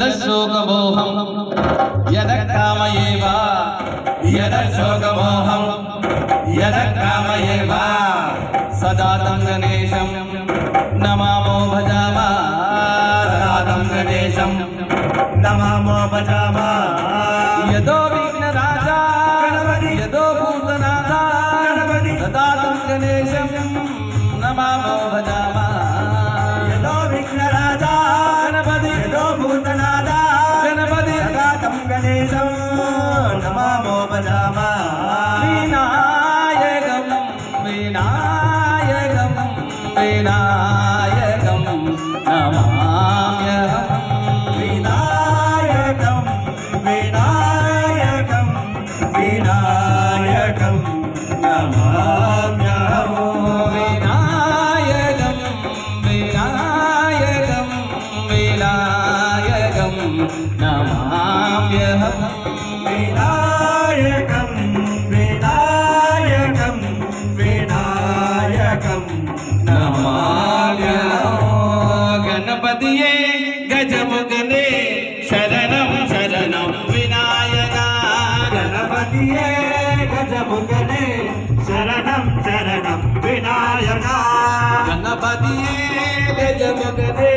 यदशोकमोहं यदकामयेव यदशोकमोहं यदकामयेव सदा तं गणेशं नमामो भजामः सदा तं गणेशं नमामो भजामः यदो विघ्नराजा गणपति यदो भूतनाथा गणपति सदा तं गणेशं नमामो भजामः यदो विघ्नराजा गणपति यदो भूतनाथा गणपति सदा तं गणेशं नमामो भजामः विनायकं विनायकं विनायकं नमाम्यहम् विनायकं विनायकं विनायकं नमाम्यहम् विनायकं विनायकं विनायकं नमाम्यहम् विनायकं विनायकं विनायकं नमाम्यहम् गणपतिये गजमुखने शरणं शरणं विनायका गणपतिये गजमुखने शरणं शरणं विनायका गणपतिये गजमुखने